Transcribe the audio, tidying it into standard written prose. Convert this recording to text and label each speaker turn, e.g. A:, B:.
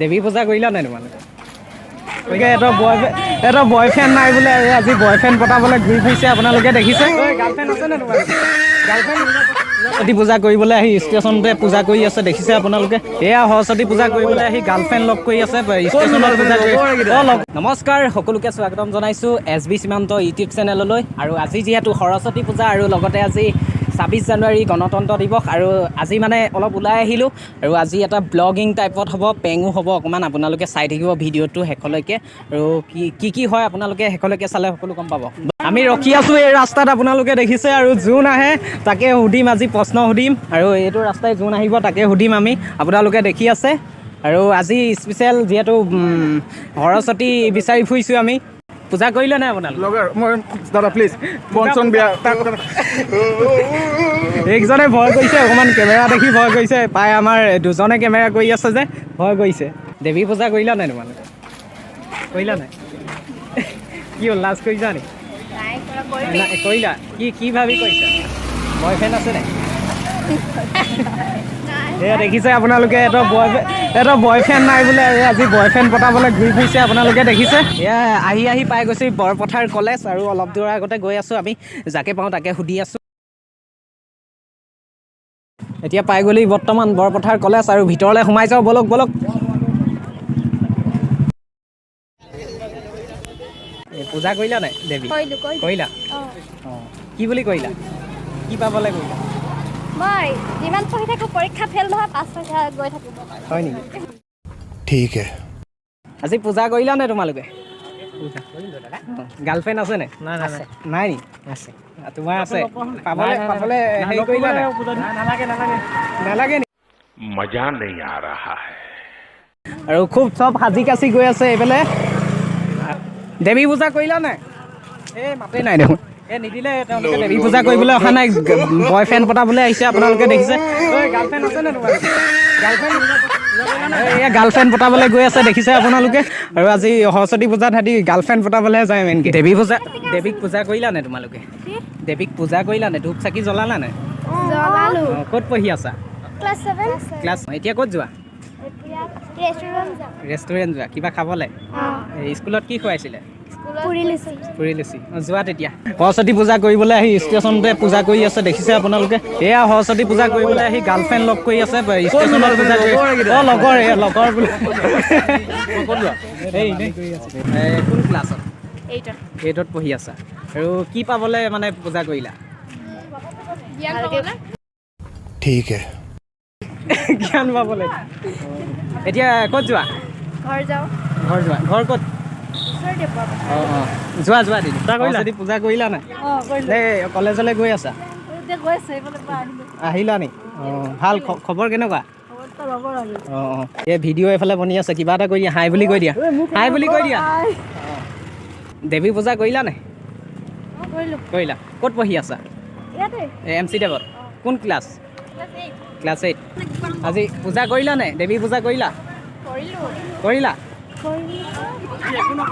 A: দেৱী পূজা কৰিলা নাই তোমালোকে? গতিকে এটা বয়ফ্ৰেণ্ড নাই বোলে, আজি বয়ফ্ৰেণ্ড পতাবলৈ ঘূৰি ফুৰিছে আপোনালোকে দেখিছে। গাৰ্লফ্ৰেণ্ড আছে নে তোমাৰ? গাৰ্লফ্ৰেণ্ড সৰস্বতী পূজা কৰিবলৈ আহি ষ্টেচনতে পূজা কৰি আছে দেখিছে আপোনালোকে। এয়া সৰস্বতী পূজা কৰিবলৈ আহি গাৰ্লফ্ৰেণ্ড লগ কৰি আছে ষ্টেচনত পূজা কৰি। নমস্কাৰ, সকলোকে স্বাগতম জনাইছোঁ SB সীমান্ত ইউটিউব চেনেললৈ। আৰু আজি যিহেতু সৰস্বতী পূজা আৰু লগতে আজি 26 জানুৱাৰী গণতন্ত্ৰ দিৱস, আৰু আজি মানে অলপ ওলাই আহিলোঁ আৰু আজি এটা ব্লগিং টাইপত হ'ব, পেঙো হ'ব অকণমান। আপোনালোকে চাই থাকিব ভিডিঅ'টো শেষলৈকে, আৰু কি হয় আপোনালোকে শেষলৈকে চালে সকলো গম পাব। আমি ৰখি আছোঁ এই ৰাস্তাত, আপোনালোকে দেখিছে, আৰু যোন আহে তাকে সুধিম, আজি প্ৰশ্ন সুধিম, আৰু এইটো ৰাস্তাই যোন আহিব তাকে সুধিম আমি, আপোনালোকে দেখি আছে। আৰু আজি স্পেচিয়েল যিহেতু সৰস্বতী বিচাৰি ফুৰিছোঁ আমি। পূজা কৰিলে নাই আপোনালোকে?
B: মই দাদা প্লিজ বনচোন বিয়া
A: একজনে ভয় কৰিছে অকণমান, কেমেৰা দেখি ভয় কৰিছে। প্ৰায় আমাৰ দুজনে কেমেৰা কৰি আছে যে ভয় কৰিছে। দেৱী পূজা কৰিলা নাই তোমালোকে? কৰিলা নাই? কি হ'ল, লাজ কৰিছা নি? কৰিলা? কি ভাবি কৰিছা? বয়ফ্ৰেণ্ড আছে নাই? এয়া দেখিছে আপোনালোকে, এটা বয়ফ্ৰেণ্ড নাই বোলে, আজি বয়ফ্ৰেণ্ড পতাবলৈ ঘূৰি ফুৰিছে আপোনালোকে দেখিছে। এয়া আহি পাই গৈছোঁ বৰপথাৰ কলেজ, আৰু অলপ দূৰৰ আগতে গৈ আছোঁ আমি, যাকে পাওঁ তাকে সুধি আছোঁ। এতিয়া পাই গ'লি বৰ্তমান বৰপথাৰ কলেজ, আৰু ভিতৰলৈ সোমাই যাওঁ বলক। পূজা কৰিলা নাই দেৱী? কৰিলা? অঁ, কি বুলি কৰিলা? কি পাবলৈ কৰিলা?
C: মই যিমান পঢ়ি থাকোঁ পৰীক্ষা ফেইল নহয়, পাছ গৈ থাকিব।
A: হয় নেকি?
B: ঠিক হে।
A: আজি পূজা কৰিলা নাই তোমালোকে? গাৰ্লফ্ৰেণ্ড আছে নে? নাই নি? আছে। তোমাৰ আছে? পাবলৈ হেৰি কৰিলা নাই? নালাগে নি?
D: मजा नहीं आ रहा है।
A: আৰু খুব চব সাজি কাচি গৈ আছে এইফালে। দেৱী পূজা কৰিলা নাই? এই মাতেই নাই দেখোন। নিদিলে তেওঁলোকে দেৱী পূজা কৰিবলৈ অহা নাই, বয়ফ্ৰেণ্ড পতাবলৈ আহিছে আপোনালোকে দেখিছে। গাৰ্লফ্ৰেণ্ড আছে নে তোমাৰ? এয়া গাৰ্লফ্ৰেণ্ড পতাবলৈ গৈ আছে দেখিছে আপোনালোকে। আৰু আজি সৰস্বতী পূজাত সিহঁতি গাৰ্লফ্ৰেণ্ড পতাবলৈহে যায় মেইনকৈ। দেৱীক পূজা কৰিলা নাই তোমালোকে? দেৱীক পূজা কৰিলা নাই? ধূপ চাকি জ্বলালা নাই?
C: জ্বলালো।
A: ক'ত পঢ়ি আছা?
C: ক্লাছ 7।
A: এতিয়া ক'ত যোৱা?
C: ৰেষ্টুৰেণ্ট
A: ৰেষ্টুৰেণ্ট যোৱা কিবা খাবলৈ? স্কুলত কি খুৱাইছিলে? পুৰি লুচি। যোৱা তেতিয়া। সৰস্বতী পূজা কৰিবলৈ আহি ষ্টেচনতে পূজা কৰি আছে দেখিছে আপোনালোকে। এয়া সৰস্বতী পূজা কৰিবলৈ আহি গাৰ্লফ্ৰেণ্ড লগ কৰি আছে ষ্টেচনত পূজা কৰি। লগৰ বোলে। কোন ক্লাছত? 8ত পঢ়ি আছা। আৰু কি পাবলৈ মানে পূজা কৰিলা?
B: ঠিক হে।
A: জ্ঞান পাবলৈ। এতিয়া ক'ত যোৱা? ঘৰ যোৱা। ঘৰ ক'ত? যোৱা দিদি। সৰস্বতী পূজা কৰিলা নাই? কলেজলৈ গৈ আছা? আহিলা নি? ভাল। খবৰ কেনেকুৱা? এই ভিডিঅ' এইফালে বনি আছে, কিবা এটা কৰি দিয়া, হাই বুলি কৈ দিয়া। দেৱী পূজা কৰিলা নাই? কৰিলা। ক'ত পঢ়ি আছা? MC দেৱত। কোন ক্লাছ? ক্লাছ 8। আজি পূজা কৰিলা নাই? দেৱী পূজা কৰিলা? কৰিলা?